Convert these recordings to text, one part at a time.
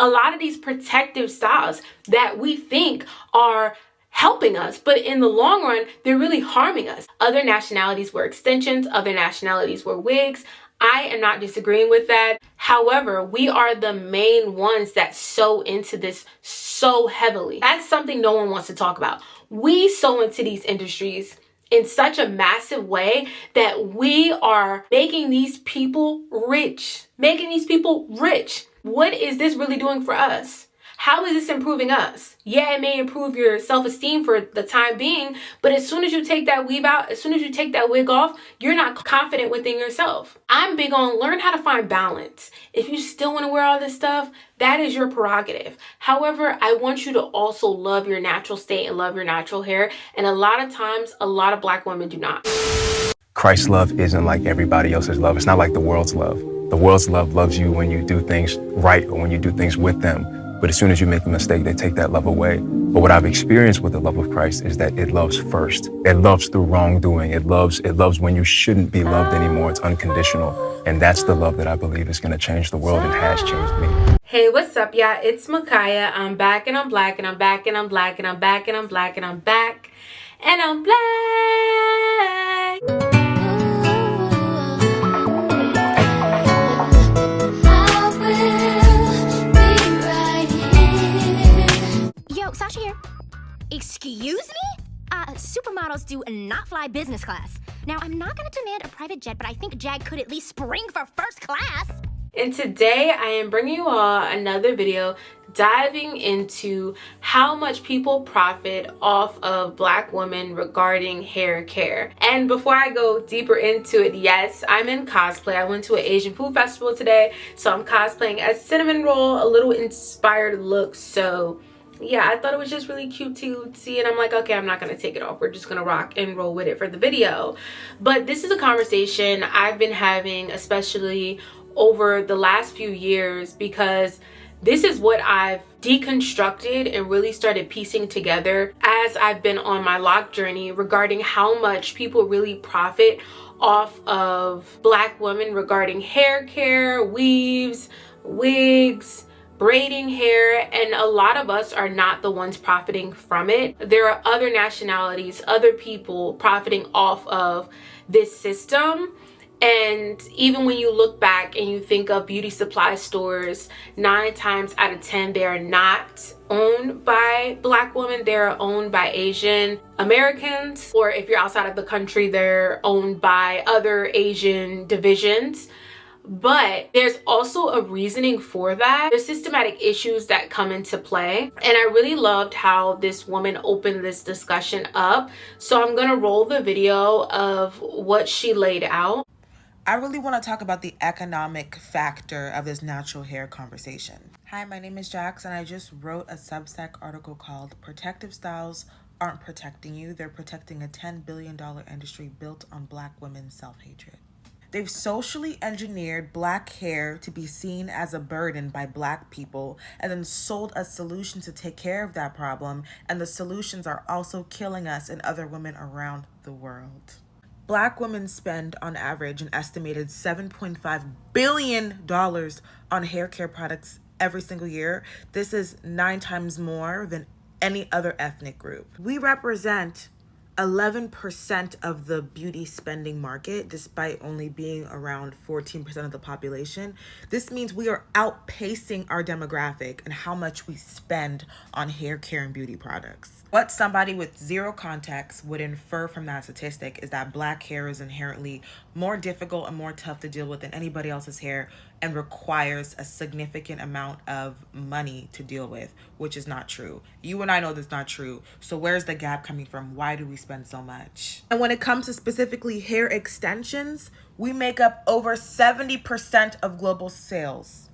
a lot of these protective styles that we think are helping us, but in the long run, they're really harming us. Other nationalities wear extensions, other nationalities wear wigs. I am not disagreeing with that. However, we are the main ones that sew into this so heavily. That's something no one wants to talk about. We sew into these industries in such a massive way that we are making these people rich. What is this really doing for us? How is this improving us? Yeah, it may improve your self-esteem for the time being, but as soon as you take that weave out, as soon as you take that wig off, you're not confident within yourself. I'm big on learn how to find balance. If you still want to wear all this stuff, that is your prerogative. However, I want you to also love your natural state and love your natural hair. And a lot of times, a lot of Black women do not. Christ's love isn't like everybody else's love. It's not like the world's love. The world's love loves you when you do things right or when you do things with them. But as soon as you make a mistake, they take that love away. But what I've experienced with the love of Christ is that it loves first. It loves through wrongdoing. It loves when you shouldn't be loved anymore. It's unconditional. And that's the love that I believe is going to change the world and has changed me. Hey, what's up, y'all? It's Micaiah. I'm back and I'm black and I'm back and I'm black and I'm back and I'm black and I'm back and I'm black. Sasha here. Excuse me? Supermodels do not fly business class. Now, I'm not gonna demand a private jet, but I think Jag could at least spring for first class. And today I am bringing you all another video diving into how much people profit off of Black women regarding hair care. And before I go deeper into it, yes, I'm in cosplay. I went to an Asian food festival today, so I'm cosplaying as Cinnamon Roll, a little inspired look. So yeah, I thought it was just really cute to see, and I'm like, okay, I'm not gonna take it off. We're just gonna rock and roll with it for the video. But this is a conversation I've been having, especially over the last few years, because this is what I've deconstructed and really started piecing together as I've been on my lock journey regarding how much people really profit off of Black women regarding hair care, weaves, wigs, braiding hair, and a lot of us are not the ones profiting from it. There are other nationalities, other people profiting off of this system. And even when you look back and you think of beauty supply stores, 9 times out of 10 they are not owned by Black women. They're owned by Asian Americans, or if you're outside of the country, they're owned by other Asian divisions. But there's also a reasoning for that. There's systematic issues that come into play. And I really loved how this woman opened this discussion up. So I'm gonna roll the video of what she laid out. I really want to talk about the economic factor of this natural hair conversation. Hi, my name is Jax, and I just wrote a Substack article called Protective Styles Aren't Protecting You. They're protecting a $10 billion industry built on Black women's self-hatred. They've socially engineered Black hair to be seen as a burden by Black people and then sold a solution to take care of that problem, and the solutions are also killing us and other women around the world. Black women spend, on average, an estimated $7.5 billion on hair care products every single year. This is 9 times more than any other ethnic group. We represent 11% of the beauty spending market, despite only being around 14% of the population. This means we are outpacing our demographic and how much we spend on hair care and beauty products. What somebody with zero context would infer from that statistic is that Black hair is inherently more difficult and more tough to deal with than anybody else's hair and requires a significant amount of money to deal with, which is not true. You and I know that's not true. So where's the gap coming from? Why do we spend so much? And when it comes to specifically hair extensions, we make up over 70% of global sales.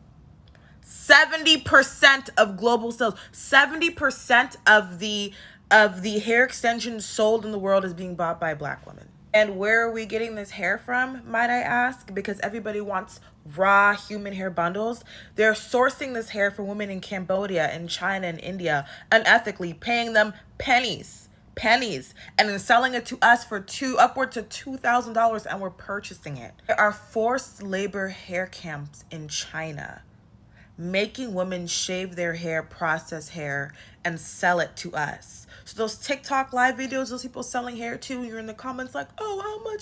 70% of global sales. 70% of the hair extensions sold in the world is being bought by Black women. And where are we getting this hair from, might I ask? Because everybody wants raw human hair bundles. They're sourcing this hair from women in Cambodia and China and India unethically, paying them pennies, and then selling it to us for upwards of $2,000, and we're purchasing it. There are forced labor hair camps in China. making women shave their hair, process hair, and sell it to us. So those TikTok live videos, those people selling hair too, you're in the comments like, oh,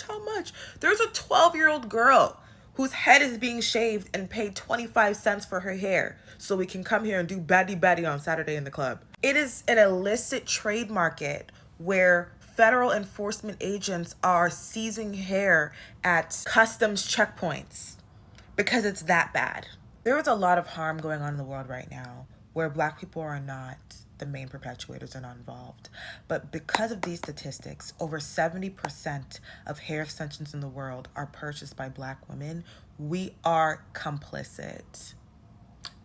how much? There's a 12-year-old girl whose head is being shaved and paid 25 cents for her hair so we can come here and do baddie on Saturday in the club. It is an illicit trade market where federal enforcement agents are seizing hair at customs checkpoints because it's that bad. There is a lot of harm going on in the world right now where Black people are not the main perpetuators and not involved. But because of these statistics, over 70% of hair extensions in the world are purchased by Black women. We are complicit.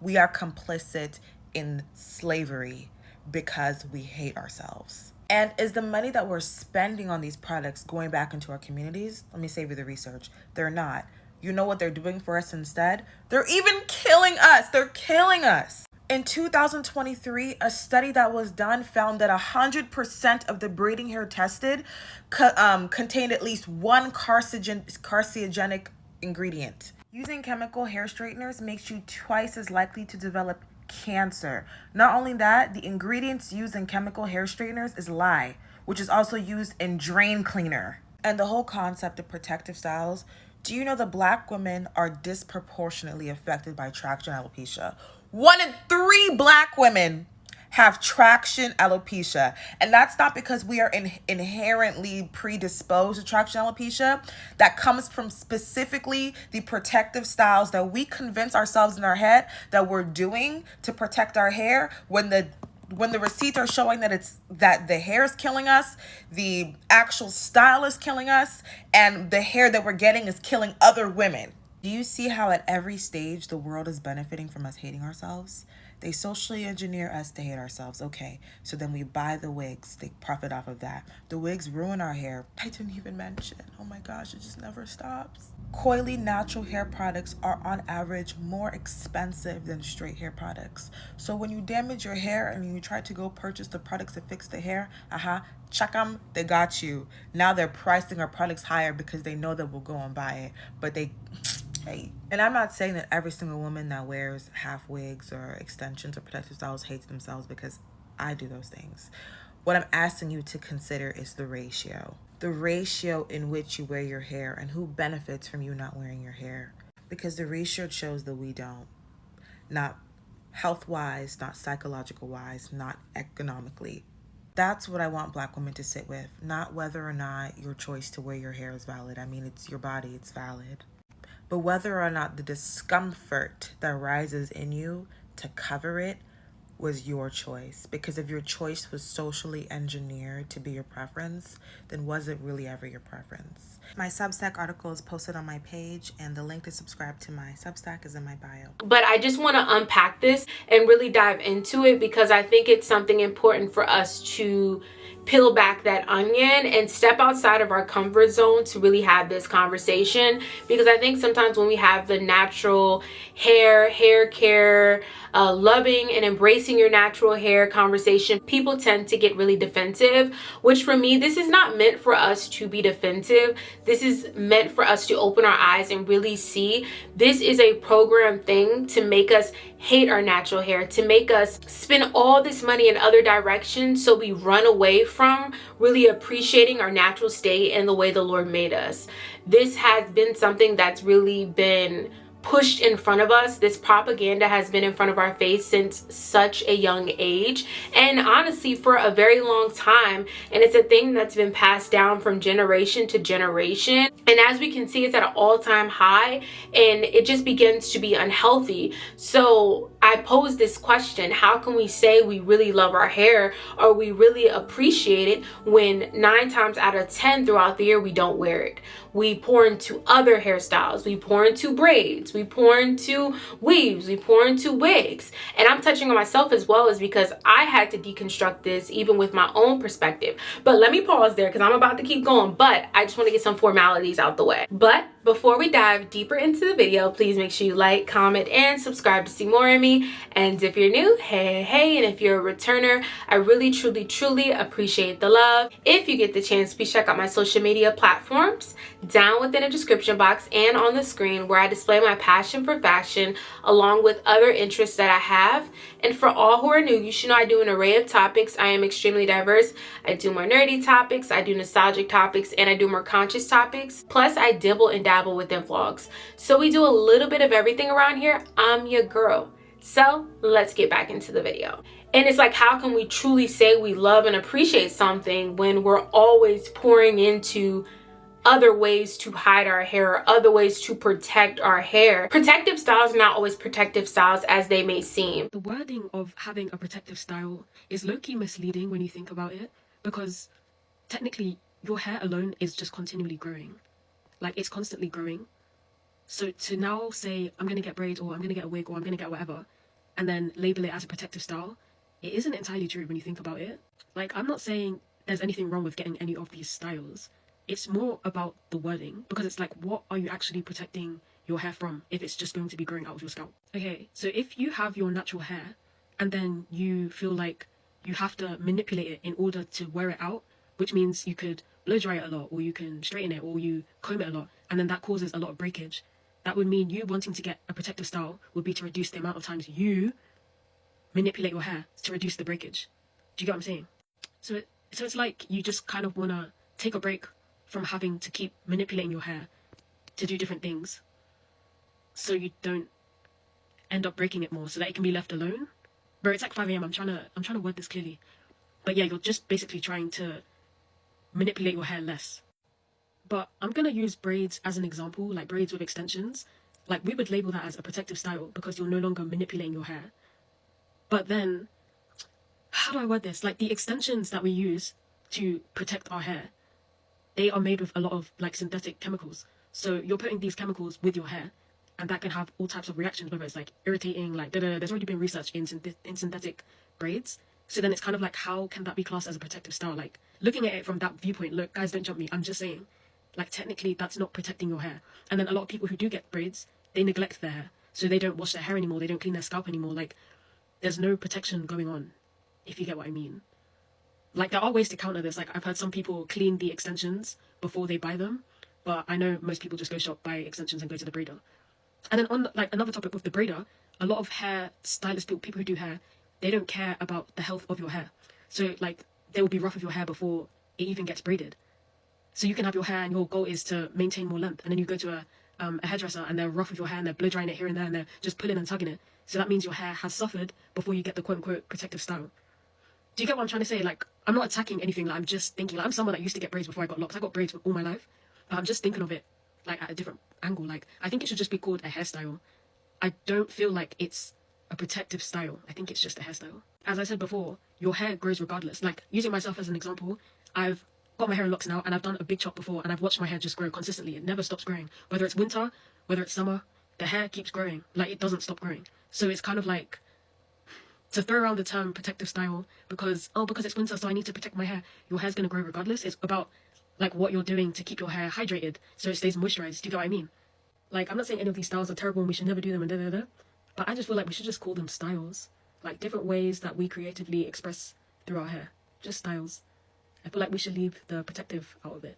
We are complicit in slavery because we hate ourselves. And is the money that we're spending on these products going back into our communities? Let me save you the research. They're not. You know what they're doing for us instead? They're even killing us. They're killing us. In 2023, a study that was done found that 100% of the braiding hair tested contained at least one carcinogenic ingredient. Using chemical hair straighteners makes you twice as likely to develop cancer. Not only that, the ingredients used in chemical hair straighteners is lye, which is also used in drain cleaner. And the whole concept of protective styles, do you know that Black women are disproportionately affected by traction alopecia? 1 in 3 Black women have traction alopecia. And that's not because we are inherently predisposed to traction alopecia. That comes from specifically the protective styles that we convince ourselves in our head that we're doing to protect our hair when the receipts are showing that the hair is killing us, the actual style is killing us, and the hair that we're getting is killing other women. Do you see how at every stage the world is benefiting from us hating ourselves? They socially engineer us to hate ourselves. Okay, so then we buy the wigs. They profit off of that. The wigs ruin our hair. I didn't even mention. Oh my gosh, it just never stops. Coily natural hair products are on average more expensive than straight hair products. So when you damage your hair and you try to go purchase the products to fix the hair, check them, they got you. Now they're pricing our products higher because they know that we'll go and buy it. But they... Hey. And I'm not saying that every single woman that wears half wigs or extensions or protective styles hates themselves, because I do those things. What I'm asking you to consider is the ratio. The ratio in which you wear your hair and who benefits from you not wearing your hair. Because the research shows that we don't. Not health-wise, not psychological-wise, not economically. That's what I want Black women to sit with. Not whether or not your choice to wear your hair is valid. I mean, it's your body, it's valid. But whether or not the discomfort that rises in you to cover it was your choice. Because if your choice was socially engineered to be your preference, then was it really ever your preference? My Substack article is posted on my page, and the link to subscribe to my Substack is in my bio. But I just want to unpack this and really dive into it, because I think it's something important for us to peel back that onion and step outside of our comfort zone to really have this conversation. Because I think sometimes when we have the natural hair care, loving and embracing your natural hair conversation, people tend to get really defensive, which for me, this is not meant for us to be defensive. This is meant for us to open our eyes and really see this is a programmed thing to make us hate our natural hair, to make us spend all this money in other directions, so we run away from really appreciating our natural state and the way the Lord made us. This has been something that's really been pushed in front of us. This propaganda has been in front of our face since such a young age, and honestly for a very long time, and it's a thing that's been passed down from generation to generation. And as we can see, it's at an all-time high, and it just begins to be unhealthy. So I pose this question: how can we say we really love our hair, or we really appreciate it, when 9 times out of 10 throughout the year we don't wear it? We pour into other hairstyles, we pour into braids, we pour into weaves, we pour into wigs. And I'm touching on myself as well, is because I had to deconstruct this even with my own perspective. But let me pause there, because I'm about to keep going, but I just want to get some formalities out the way. But Before we dive deeper into the video, please make sure you like, comment, and subscribe to see more of me. And if you're new, hey, and if you're a returner, I really, truly appreciate the love. If you get the chance, please check out my social media platforms down within the description box and on the screen, where I display my passion for fashion along with other interests that I have. And for all who are new, you should know I do an array of topics. I am extremely diverse. I do more nerdy topics, I do nostalgic topics, and I do more conscious topics. Plus, I dibble and dabble within vlogs. So we do a little bit of everything around here. I'm your girl. So let's get back into the video. And it's like, how can we truly say we love and appreciate something when we're always pouring into other ways to hide our hair or other ways to protect our hair? Protective styles are not always protective styles as they may seem. The wording of having a protective style is low-key misleading when you think about it, because technically your hair alone is just continually growing. Like, it's constantly growing. So to now say, I'm going to get braids, or I'm going to get a wig, or I'm going to get whatever, and then label it as a protective style, it isn't entirely true when you think about it. Like, I'm not saying there's anything wrong with getting any of these styles. It's more about the wording, because it's like, what are you actually protecting your hair from if it's just going to be growing out of your scalp? Okay, so if you have your natural hair and then you feel like you have to manipulate it in order to wear it out, which means you could blow dry it a lot, or you can straighten it, or you comb it a lot, and then that causes a lot of breakage. That would mean you wanting to get a protective style would be to reduce the amount of times you manipulate your hair to reduce the breakage. Do you get what I'm saying? So it's like you just kind of want to take a break from having to keep manipulating your hair to do different things, so you don't end up breaking it more, so that it can be left alone. Bro, it's like 5 a.m. I'm trying to word this clearly. But yeah, you're just basically trying to manipulate your hair less. But I'm gonna use braids as an example, like braids with extensions. Like, we would label that as a protective style because you're no longer manipulating your hair. But then, how do I word this? Like, the extensions that we use to protect our hair, they are made with a lot of like synthetic chemicals. So you're putting these chemicals with your hair, and that can have all types of reactions, whether it's like irritating, like there's already been research in synthetic braids. So then it's kind of like, how can that be classed as a protective style? Like, looking at it from that viewpoint, look, guys, don't jump me. I'm just saying, like, technically that's not protecting your hair. And then a lot of people who do get braids, they neglect their hair. So they don't wash their hair anymore. They don't clean their scalp anymore. Like, there's no protection going on, if you get what I mean. Like, there are ways to counter this. Like, I've heard some people clean the extensions before they buy them, but I know most people just go shop, buy extensions, and go to the braider. And then on like another topic with the braider, a lot of hair stylists, people who do hair, they don't care about the health of your hair. So like, they will be rough with your hair before it even gets braided. So you can have your hair and your goal is to maintain more length, and then you go to a hairdresser and they're rough with your hair and they're blow drying it here and there and they're just pulling and tugging it. So that means your hair has suffered before you get the quote unquote protective style. Do you get what I'm trying to say? Like, I'm not attacking anything. Like, I'm just thinking, like, I'm someone that used to get braids before I got locks. I got braids all my life. But I'm just thinking of it like at a different angle. Like, I think it should just be called a hairstyle. I don't feel like it's a protective style. I think it's just a hairstyle. As I said before, your hair grows regardless. Like, using myself as an example, I've got my hair in locks now, and I've done a big chop before, and I've watched my hair just grow consistently. It never stops growing. Whether it's winter, whether it's summer, the hair keeps growing. Like, it doesn't stop growing. So it's kind of like, to throw around the term protective style because it's winter, so I need to protect my hair. Your hair's going to grow regardless. It's about like what you're doing to keep your hair hydrated so it stays moisturized. Do you get what I mean? Like, I'm not saying any of these styles are terrible and we should never do them and da-da-da, but I just feel like we should just call them styles. Like, different ways that we creatively express through our hair. Just styles. I feel like we should leave the protective out of it.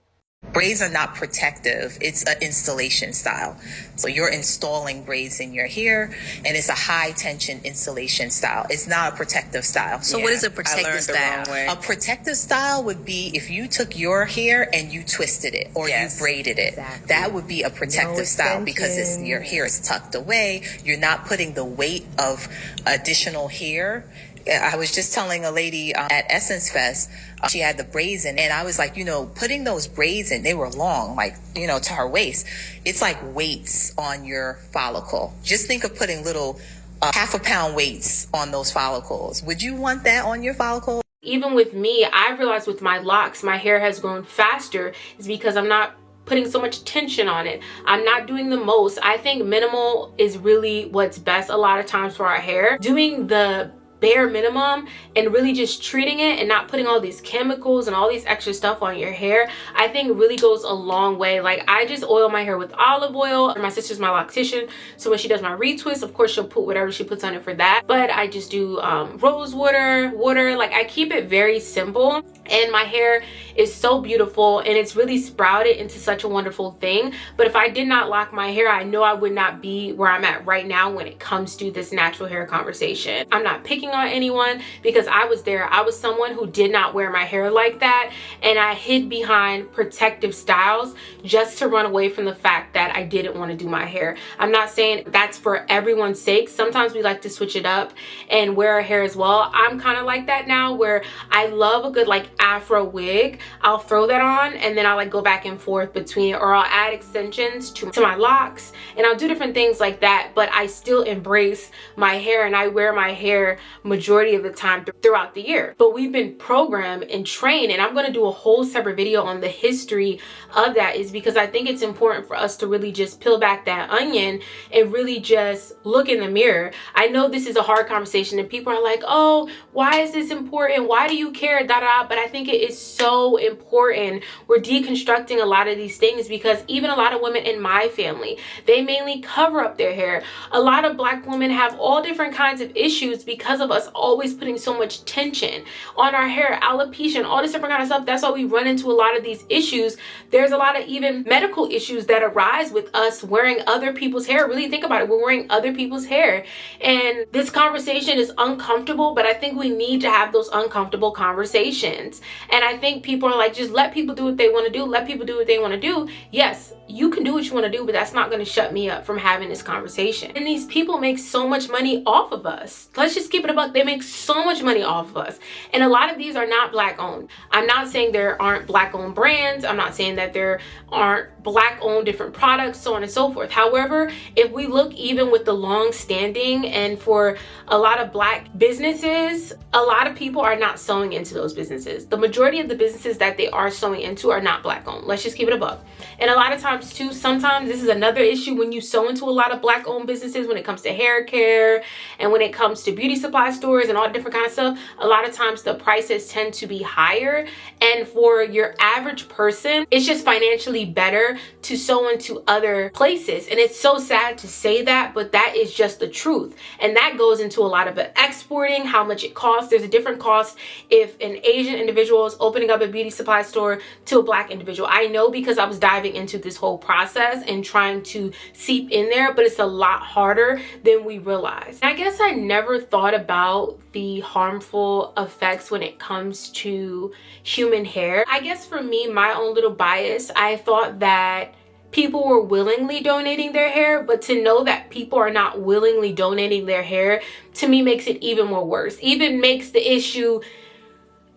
Braids are not protective. It's an installation style. So you're installing braids in your hair, and it's a high tension installation style. It's not a protective style. So what is a protective style? A protective style would be if you took your hair and you twisted it or you braided it. Exactly. That would be a protective style because your hair is tucked away. You're not putting the weight of additional hair. I was just telling a lady at Essence Fest, she had the braids in, and I was like, putting those braids in, they were long, like, to her waist. It's like weights on your follicle. Just think of putting little half a pound weights on those follicles. Would you want that on your follicle? Even with me, I realized with my locks, my hair has grown faster is because I'm not putting so much tension on it. I'm not doing the most. I think minimal is really what's best a lot of times for our hair. Doing the bare minimum and really just treating it and not putting all these chemicals and all these extra stuff on your hair, I think really goes a long way. Like, I just oil my hair with olive oil. My sister's my loctician, so when she does my retwist, of course she'll put whatever she puts on it for that, but I just do rose water. Like, I keep it very simple, and my hair is so beautiful and it's really sprouted into such a wonderful thing. But if I did not lock my hair, I know I would not be where I'm at right now when it comes to this natural hair conversation. I'm not picking on anyone, because I was there. I was someone who did not wear my hair like that, and I hid behind protective styles just to run away from the fact that I didn't want to do my hair. I'm not saying that's for everyone's sake. Sometimes we like to switch it up and wear our hair as well. I'm kind of like that now, where I love a good like afro wig. I'll throw that on and then I'll like go back and forth between it, or I'll add extensions to my locks, and I'll do different things like that. But I still embrace my hair, and I wear my hair majority of the time throughout the year. But we've been programmed and trained, and I'm going to do a whole separate video on the history of that, is because I think it's important for us to really just peel back that onion and really just look in the mirror. I know this is a hard conversation and people are like, oh, why is this important? Why do you care? But I think it is so important. We're deconstructing a lot of these things, because even a lot of women in my family, they mainly cover up their hair. A lot of Black women have all different kinds of issues because of us always putting so much tension on our hair, alopecia, and all this different kind of stuff. That's why we run into a lot of these issues. There's a lot of even medical issues that arise with us wearing other people's hair. Really think about it. We're wearing other people's hair, and this conversation is uncomfortable, but I think we need to have those uncomfortable conversations. And I think people are like, just let people do what they want to do. Let people do what they want to do. Yes, you can do what you want to do, but that's not going to shut me up from having this conversation. And these people make so much money off of us. Let's just keep it a buck. They make so much money off of us. And a lot of these are not Black owned. I'm not saying there aren't Black owned brands. I'm not saying that there aren't Black owned different products, so on and so forth. However, if we look even with the long standing, and for a lot of Black businesses, a lot of people are not sewing into those businesses. The majority of the businesses that they are sewing into are not Black owned. Let's just keep it a buck. And a lot of times too, sometimes this is another issue when you sew into a lot of Black owned businesses, when it comes to hair care and when it comes to beauty supply stores and all different kind of stuff. A lot of times the prices tend to be higher, and for your average person, it's just financially better to sew into other places. And it's so sad to say that, but that is just the truth. And that goes into a lot of the exporting, how much it costs. There's a different cost if an Asian individual is opening up a beauty supply store to a Black individual. I know, because I was diving into this whole process and trying to seep in there, but it's a lot harder than we realize. And I guess I never thought about the harmful effects when it comes to human hair. I guess for me, my own little bias, I thought that people were willingly donating their hair, but to know that people are not willingly donating their hair, to me makes it even more worse. Even makes the issue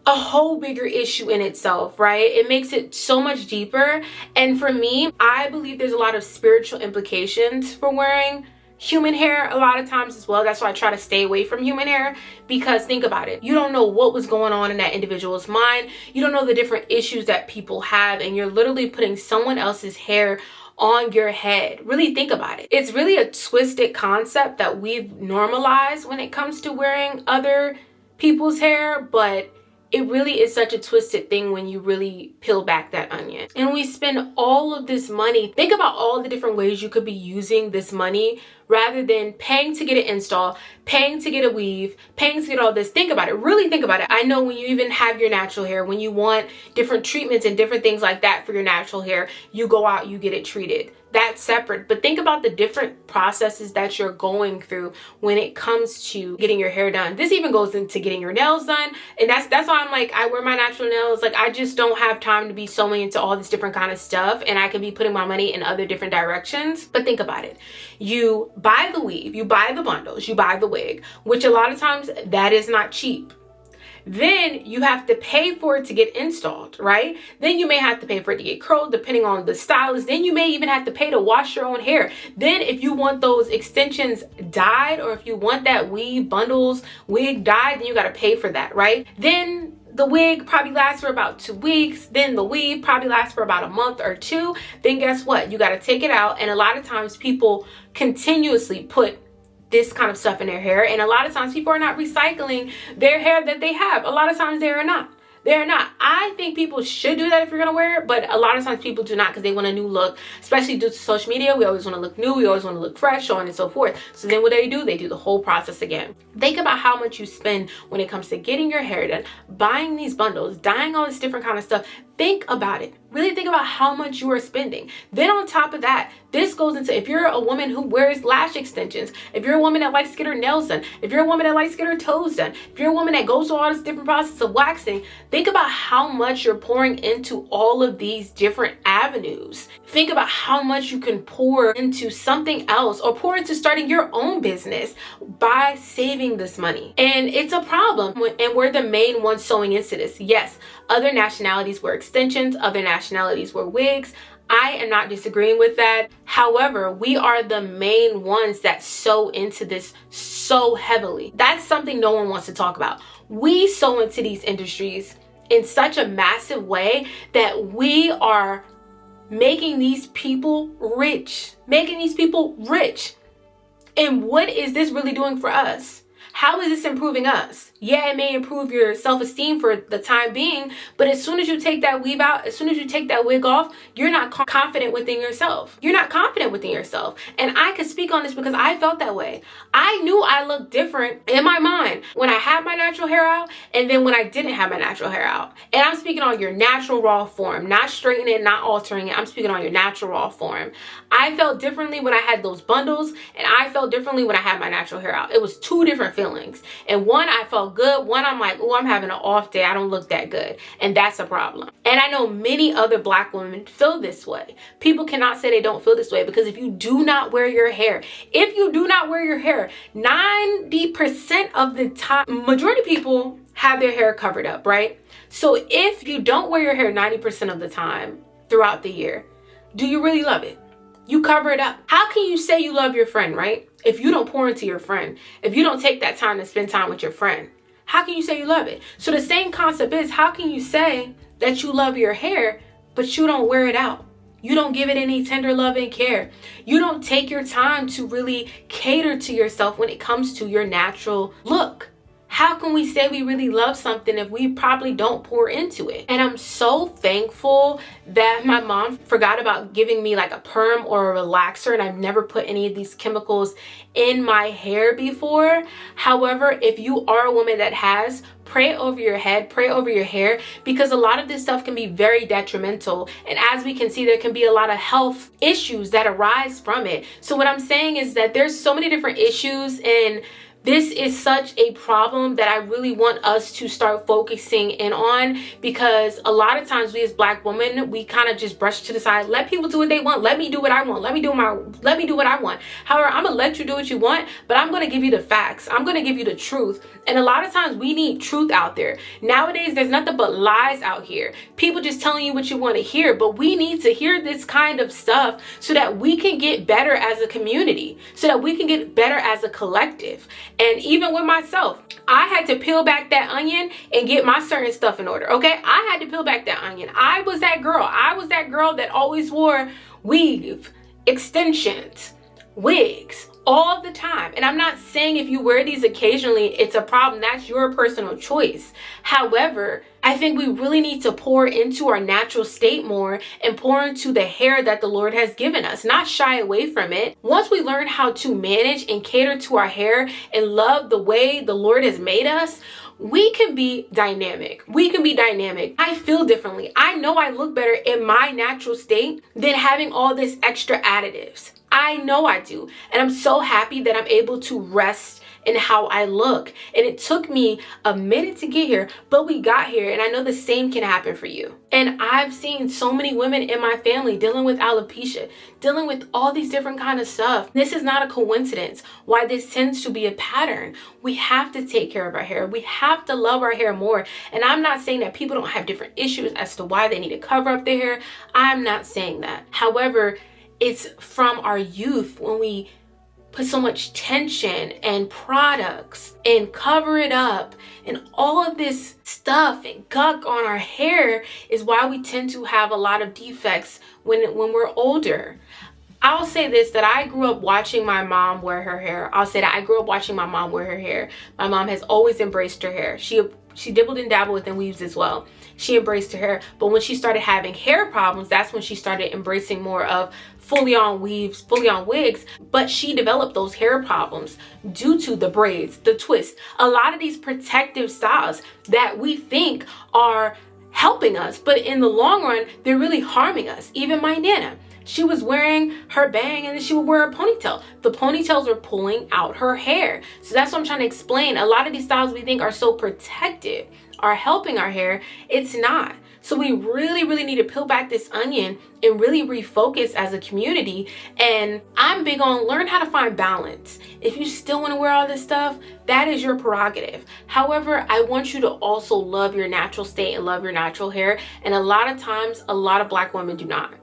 a whole bigger issue in itself, right? It makes it so much deeper. And for me, I believe there's a lot of spiritual implications for wearing human hair a lot of times as well. That's why I try to stay away from human hair, because think about it. You don't know what was going on in that individual's mind. You don't know the different issues that people have, and you're literally putting someone else's hair on your head. Really think about it. It's really a twisted concept that we've normalized when it comes to wearing other people's hair, but it really is such a twisted thing when you really peel back that onion. And we spend all of this money. Think about all the different ways you could be using this money rather than paying to get it installed, paying to get a weave, paying to get all this. Think about it. Really think about it. I know when you even have your natural hair, when you want different treatments and different things like that for your natural hair, you go out, you get it treated. That's separate. But think about the different processes that you're going through when it comes to getting your hair done. This even goes into getting your nails done. And that's why I'm like, I wear my natural nails. Like, I just don't have time to be sewing into all this different kind of stuff. And I can be putting my money in other different directions. But think about it. You buy the weave, you buy the bundles, you buy the wig, which a lot of times that is not cheap. Then you have to pay for it to get installed, right? Then you may have to pay for it to get curled, depending on the stylist. Then you may even have to pay to wash your own hair. Then if you want those extensions dyed, or if you want that weave bundles wig dyed, then you got to pay for that, right? Then the wig probably lasts for about 2 weeks. Then the weave probably lasts for about a month or two. Then guess what? You got to take it out. And a lot of times people continuously put this kind of stuff in their hair. And a lot of times people are not recycling their hair that they have. A lot of times they are not. They're not. I think people should do that if you're going to wear it, but a lot of times people do not because they want a new look, especially due to social media. We always want to look new. We always want to look fresh, so on and so forth. So then what do? They do the whole process again. Think about how much you spend when it comes to getting your hair done, buying these bundles, dyeing all this different kind of stuff. Think about it. Really think about how much you are spending. Then on top of that, this goes into if you're a woman who wears lash extensions, if you're a woman that likes to get her nails done, if you're a woman that likes to get her toes done, if you're a woman that goes through all this different process of waxing, think about how much you're pouring into all of these different avenues. Think about how much you can pour into something else or pour into starting your own business by saving this money. And it's a problem, and we're the main ones sewing into this. Yes, other nationalities wear extensions, other nationalities wear wigs. I am not disagreeing with that. However, we are the main ones that sew into this so heavily. That's something no one wants to talk about. We sew into these industries in such a massive way that we are making these people rich. And what is this really doing for us? How is this improving us? Yeah, it may improve your self-esteem for the time being, but as soon as you take that weave out, as soon as you take that wig off, you're not confident within yourself. You're not confident within yourself. And I can speak on this because I felt that way. I knew I looked different in my mind when I had my natural hair out and then when I didn't have my natural hair out. And I'm speaking on your natural raw form, not straightening it, not altering it. I'm speaking on your natural raw form. I felt differently when I had those bundles, and I felt differently when I had my natural hair out. It was two different feelings. And one, I felt good. One, I'm like, oh, I'm having an off day. I don't look that good. And that's a problem. And I know many other Black women feel this way. People cannot say they don't feel this way because if you do not wear your hair, 90% of the time, majority of people have their hair covered up, right? So if you don't wear your hair 90% of the time throughout the year, do you really love it? You cover it up. How can you say you love your friend, right? If you don't pour into your friend, if you don't take that time to spend time with your friend, how can you say you love it? So the same concept is, how can you say that you love your hair, but you don't wear it out? You don't give it any tender love and care. You don't take your time to really cater to yourself when it comes to your natural look. How can we say we really love something if we probably don't pour into it? And I'm so thankful that my mom forgot about giving me like a perm or a relaxer, and I've never put any of these chemicals in my hair before. However, if you are a woman that has, pray over your head, pray over your hair, because a lot of this stuff can be very detrimental. And as we can see, there can be a lot of health issues that arise from it. So what I'm saying is that there's so many different issues, and this is such a problem that I really want us to start focusing in on, because a lot of times we as Black women, we kind of just brush to the side. Let people do what they want. Let me do what I want. Let me do what I want. However, I'm gonna let you do what you want, but I'm gonna give you the facts. I'm gonna give you the truth. And a lot of times we need truth out there. Nowadays, there's nothing but lies out here. People just telling you what you want to hear, but we need to hear this kind of stuff so that we can get better as a community, so that we can get better as a collective. And even with myself, I had to peel back that onion and get my certain stuff in order, okay? I had to peel back that onion. I was that girl. That always wore weave, extensions, wigs all the time. And I'm not saying if you wear these occasionally, it's a problem. That's your personal choice. However, I think we really need to pour into our natural state more and pour into the hair that the Lord has given us, not shy away from it. Once we learn how to manage and cater to our hair and love the way the Lord has made us, we can be dynamic. I feel differently. I know I look better in my natural state than having all this extra additives. I know I do. And I'm so happy that I'm able to rest in how I look. And it took me a minute to get here, but we got here. And I know the same can happen for you. And I've seen so many women in my family dealing with alopecia, dealing with all these different kind of stuff. This is not a coincidence why this tends to be a pattern. We have to take care of our hair. We have to love our hair more. And I'm not saying that people don't have different issues as to why they need to cover up their hair. I'm not saying that. However, it's from our youth when we put so much tension and products and cover it up and all of this stuff and gunk on our hair is why we tend to have a lot of defects when we're older. I'll say this, that I grew up watching my mom wear her hair. I'll say that I grew up watching my mom wear her hair. My mom has always embraced her hair. She dibbled and dabbled within weaves as well. She embraced her hair. But when she started having hair problems, that's when she started embracing more of fully on weaves, fully on wigs. But she developed those hair problems due to the braids, the twists, a lot of these protective styles that we think are helping us, but in the long run, they're really harming us. Even my Nana, she was wearing her bang and then she would wear a ponytail. The ponytails were pulling out her hair. So that's what I'm trying to explain. A lot of these styles we think are so protective, are helping our hair. It's not. So we really, really need to peel back this onion and really refocus as a community. And I'm big on learn how to find balance. If you still want to wear all this stuff, that is your prerogative. However, I want you to also love your natural state and love your natural hair. And a lot of times, a lot of Black women do not.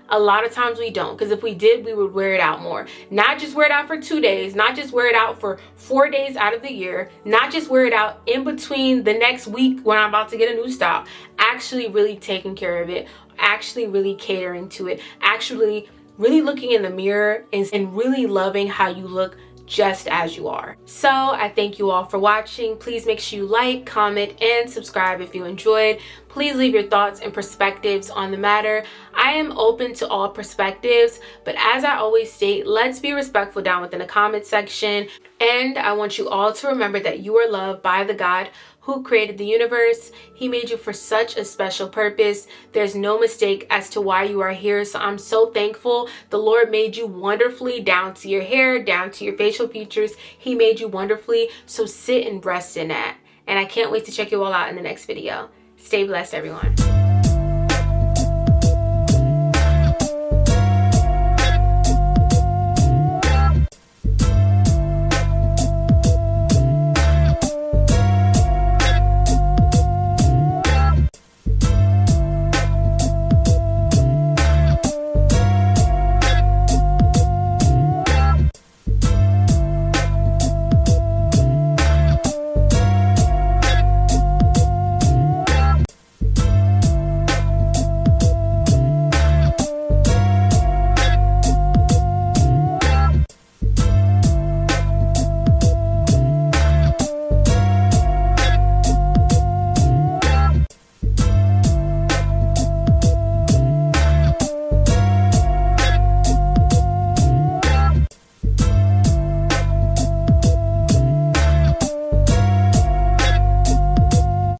A lot of times we don't, because if we did, we would wear it out more. Not just wear it out for 2 days, not just wear it out for 4 days out of the year, not just wear it out in between the next week when I'm about to get a new style. Actually really taking care of it, actually really catering to it, actually really looking in the mirror and really loving how you look just as you are. So I thank you all for watching. Please make sure you like, comment, and subscribe if you enjoyed. Please leave your thoughts and perspectives on the matter. I am open to all perspectives, but as I always state, let's be respectful down within the comment section. And I want you all to remember that you are loved by the God who created the universe. He made you for such a special purpose. There's no mistake as to why you are here. So I'm so thankful. The Lord made you wonderfully, down to your hair, down to your facial features. He made you wonderfully. So sit and rest in that. And I can't wait to check you all out in the next video. Stay blessed, everyone.